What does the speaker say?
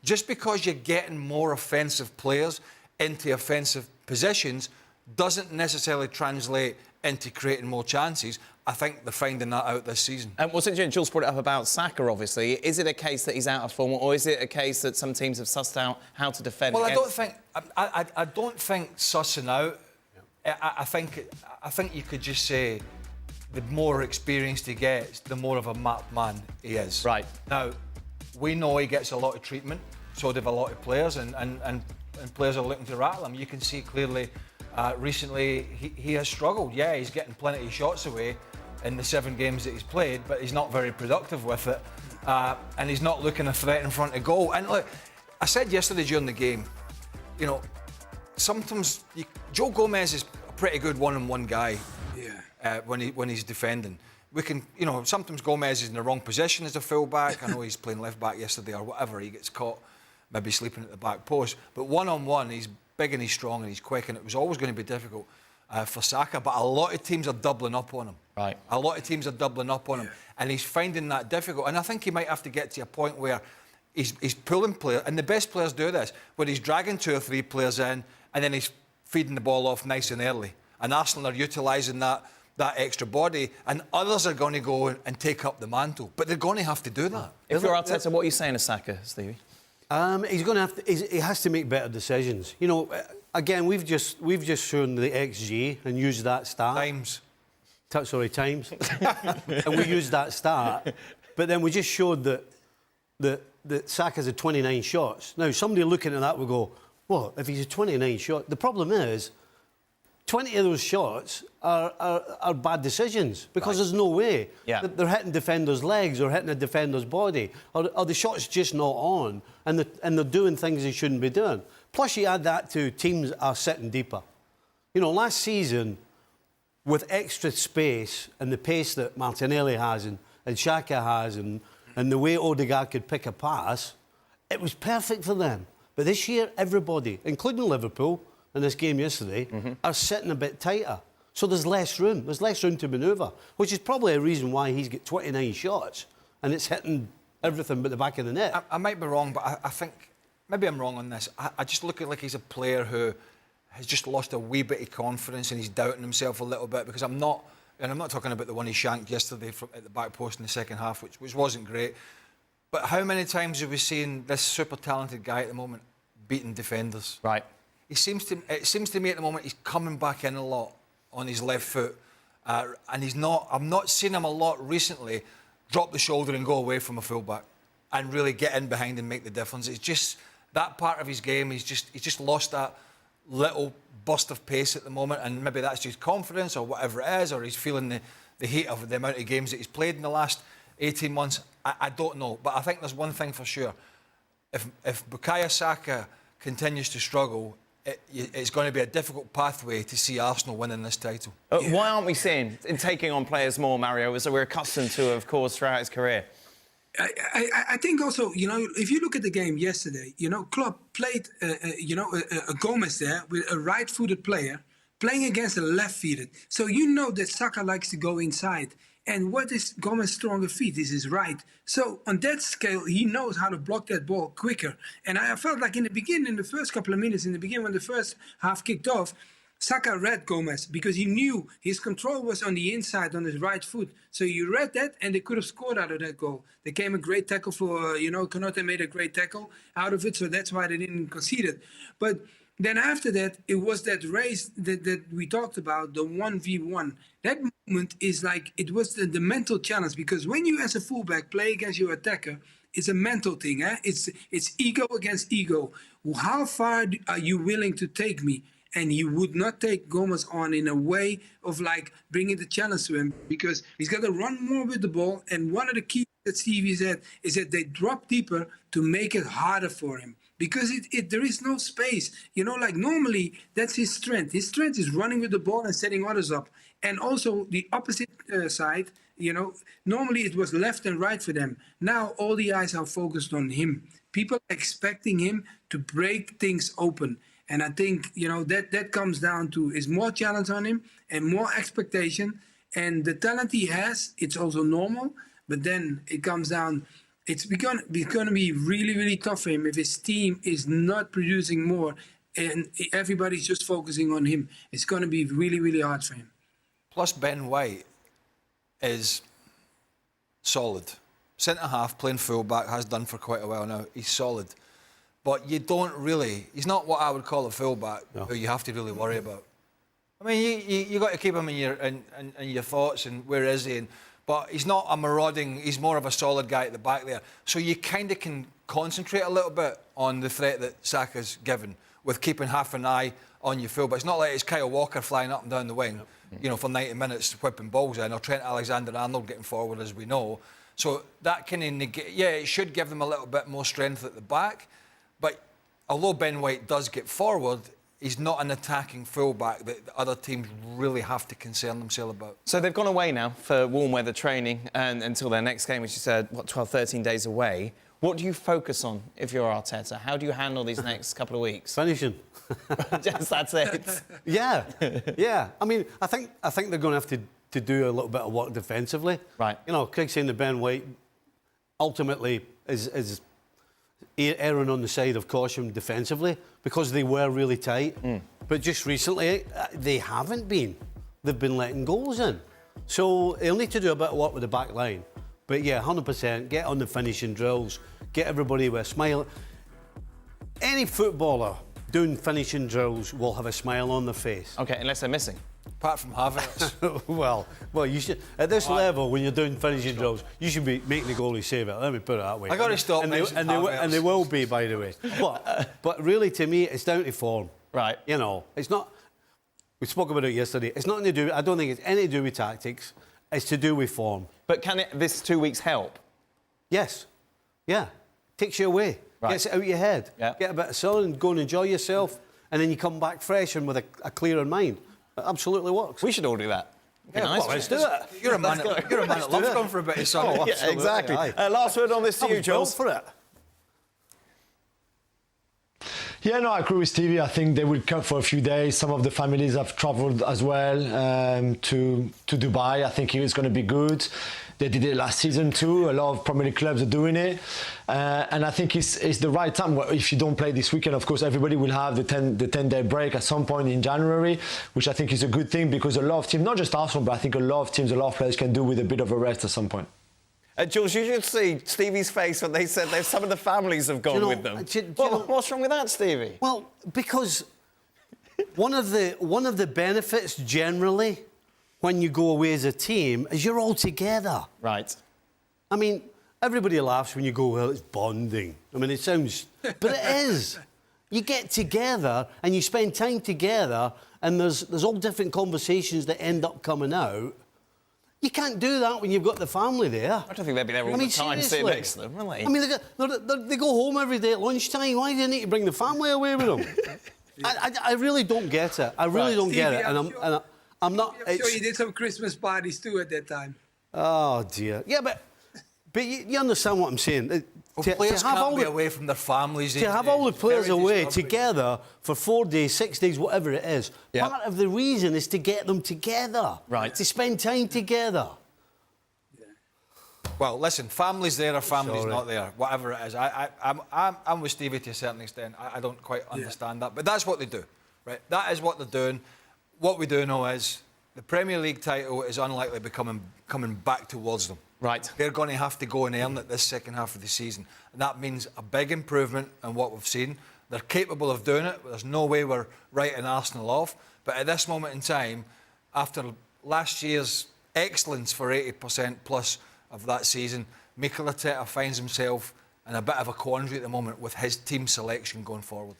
Just because you're getting more offensive players into offensive positions doesn't necessarily translate into creating more chances. I think they're finding that out this season. And what's interesting, Jules brought it up about Saka, obviously. Is it a case that he's out of form, or is it a case that some teams have sussed out how to defend? Well, I don't think sussing out. I think you could just say the more experienced he gets, the more of a marked man he is. Right. Now, we know he gets a lot of treatment, so do a lot of players, and players are looking to rattle him. You can see clearly recently he has struggled. Yeah, he's getting plenty of shots away in the 7 games that he's played, but he's not very productive with it, and he's not looking a threat in front of goal. And look, I said yesterday during the game, you know, sometimes Joe Gomez is a pretty good one-on-one guy. Yeah. When he's defending, we can, you know, sometimes Gomez is in the wrong position as a full-back. I know he's playing left-back yesterday or whatever. He gets caught maybe sleeping at the back post. But one-on-one, he's big and he's strong and he's quick, and it was always going to be difficult for Saka. But a lot of teams are doubling up on him. Right. A lot of teams are doubling up on him, and he's finding that difficult. And I think he might have to get to a point where he's pulling players, and the best players do this, where he's dragging 2 or 3 players in, and then he's feeding the ball off nice and early. And Arsenal are utilising that extra body, and others are going to go and take up the mantle. But they're going to have to do that. If you're Arteta, what are you saying to Saka, Stevie? He's going to have to. He has to make better decisions. You know, again, we've just shown the XG and used that stat. Times. Times. And we used that stat, but then we just showed that Saka's had 29 shots. Now, somebody looking at that will go, well, if he's a 29 shot, the problem is 20 of those shots are bad decisions, because there's no way. Yeah. They're hitting defenders' legs or hitting a defender's body, or the shot's just not on, and they're doing things they shouldn't be doing. Plus, you add that to teams are sitting deeper. You know, last season, with extra space and the pace that Martinelli has and Saka has and the way Odegaard could pick a pass, it was perfect for them. But this year, everybody, including Liverpool, in this game yesterday, are sitting a bit tighter. So there's less room. There's less room to manoeuvre, which is probably a reason why he's got 29 shots and it's hitting everything but the back of the net. I might be wrong, but I think maybe I'm wrong on this. I just look at like he's a player who has just lost a wee bit of confidence and he's doubting himself a little bit, because I'm not talking about the one he shanked yesterday at the back post in the second half, which wasn't great. But how many times have we seen this super talented guy at the moment beating defenders? Right. It seems to me at the moment he's coming back in a lot on his left foot, and he's not. I'm not seeing him a lot recently drop the shoulder and go away from a fullback and really get in behind and make the difference. It's just that part of his game. He's just lost that little burst of pace at the moment, and maybe that's just confidence or whatever it is, or he's feeling the heat of the amount of games that he's played in the last 18 months. I don't know, but I think there's one thing for sure: if Bukayo Saka continues to struggle, it's going to be a difficult pathway to see Arsenal winning this title. Why aren't we seeing in taking on players more, Mario, as we're accustomed to, of course, throughout his career? I think also, you know, if you look at the game yesterday, you know, Klopp played, a Gomez there with a right-footed player playing against a left-footed. So you know that Saka likes to go inside. And what is Gomez's stronger feet? Is his right. So on that scale, he knows how to block that ball quicker. And I felt like in the beginning, in the first couple of minutes, in the beginning when the first half kicked off, Saka read Gomez because he knew his control was on the inside on his right foot. So you read that and they could have scored out of that goal. There came a great tackle for, Konate made a great tackle out of it. So that's why they didn't concede it. But then after that, it was that race that we talked about, the 1v1. That moment is like, it was the mental challenge, because when you as a fullback play against your attacker, it's a mental thing. It's ego against ego. How far are you willing to take me? And he would not take Gomez on in a way of like bringing the challenge to him, because he's got to run more with the ball. And one of the keys that Stevie said is that they drop deeper to make it harder for him. Because there is no space. You know, like normally that's his strength. His strength is running with the ball and setting others up. And also the opposite side, you know, normally it was left and right for them. Now all the eyes are focused on him. People are expecting him to break things open. And I think, you know, that comes down to is more challenge on him and more expectation. And the talent he has, it's also normal. But then it comes down, it's going to be really, really tough for him if his team is not producing more and everybody's just focusing on him. It's going to be really, really hard for him. Plus, Ben White is solid. Centre-half, playing full-back, has done for quite a while now. He's solid. But you don't really... He's not what I would call a full-back who you have to really worry about. I mean, you got to keep him in your thoughts and where is he. But he's not a marauding... He's more of a solid guy at the back there. So you kind of can concentrate a little bit on the threat that Saka's given with keeping half an eye on your full-back. It's not like it's Kyle Walker flying up and down the wing, you know, for 90 minutes whipping balls in, or Trent Alexander-Arnold getting forward, as we know. So that kind of negate... Yeah, it should give them a little bit more strength at the back. But although Ben White does get forward, he's not an attacking fullback that other teams really have to concern themselves about. So they've gone away now for warm weather training and until their next game, which you said, 12, 13 days away. What do you focus on if you're Arteta? How do you handle these next couple of weeks? Finishing. Just that's it. Yeah, yeah. I mean, I think they're going to have to do a little bit of work defensively. Right. You know, Craig saying that Ben White ultimately is erring on the side of caution defensively because they were really tight. But just recently, they haven't been. They've been letting goals in. So they'll need to do a bit of work with the back line. But yeah, 100%, get on the finishing drills, get everybody with a smile. Any footballer doing finishing drills will have a smile on their face. OK, unless they're missing. Apart from Havertz. well, you should at this level when you're doing finishing drills, you should be making the goalie save it. Let me put it that way. I got to stop and they will be, by the way. But really, to me, it's down to form. Right. You know, it's not. We spoke about it yesterday. It's nothing to do. I don't think it's anything to do with tactics. It's to do with form. But can this 2 weeks help? Yes. Yeah. Takes you away. Right. Gets it out of your head. Yeah. Get a bit of sun and go and enjoy yourself, and then you come back fresh and with a clearer mind. It absolutely works. We should all do that. Yeah, nice. well, let's do it. You're a man that loves going for a bit of sun. Oh, Yeah, exactly. Last word on this to you, was built Jules. for it. Yeah, no, I agree with Stevie. I think they will come for a few days. Some of the families have travelled as well to Dubai. I think it's going to be good. They did it last season too. A lot of Premier League clubs are doing it. And I think it's the right time. If you don't play this weekend, of course, everybody will have the 10-day break at some point in January, which I think is a good thing because a lot of teams, not just Arsenal, but I think a lot of teams, a lot of players can do with a bit of a rest at some point. Jules, you should see Stevie's face when they said some of the families have gone with them. What's wrong with that, Stevie? Well, because one of the benefits generally when you go away as a team is you're all together. Right. I mean, everybody laughs when you go, well, it's bonding. I mean, it sounds... But it is. You get together and you spend time together and there's all different conversations that end up coming out. You can't do that when you've got the family there. I don't think they'll be there all the time sitting next to them, will they? I mean, they go home every day at lunchtime. Why do you need to bring the family away with them? I really don't get it. I really don't get it. And I'm not... I'm sure you did some Christmas parties too at that time. Oh, dear. Yeah, but you understand what I'm saying. Players can't be away from their families. To have all the players away together for 4 days, 6 days, whatever it is, part of the reason is to get them together. Right. To spend time together. Well, listen, families there or families not there, whatever it is. I'm with Stevie to a certain extent. I don't quite understand that, but that's what they do, right? That is what they're doing. What we do know is the Premier League title is unlikely to be coming back towards them. Right. They're going to have to go and earn it this second half of the season. And that means a big improvement in what we've seen. They're capable of doing it. There's no way we're writing Arsenal off. But at this moment in time, after last year's excellence for 80% plus of that season, Mikel Arteta finds himself in a bit of a quandary at the moment with his team selection going forward.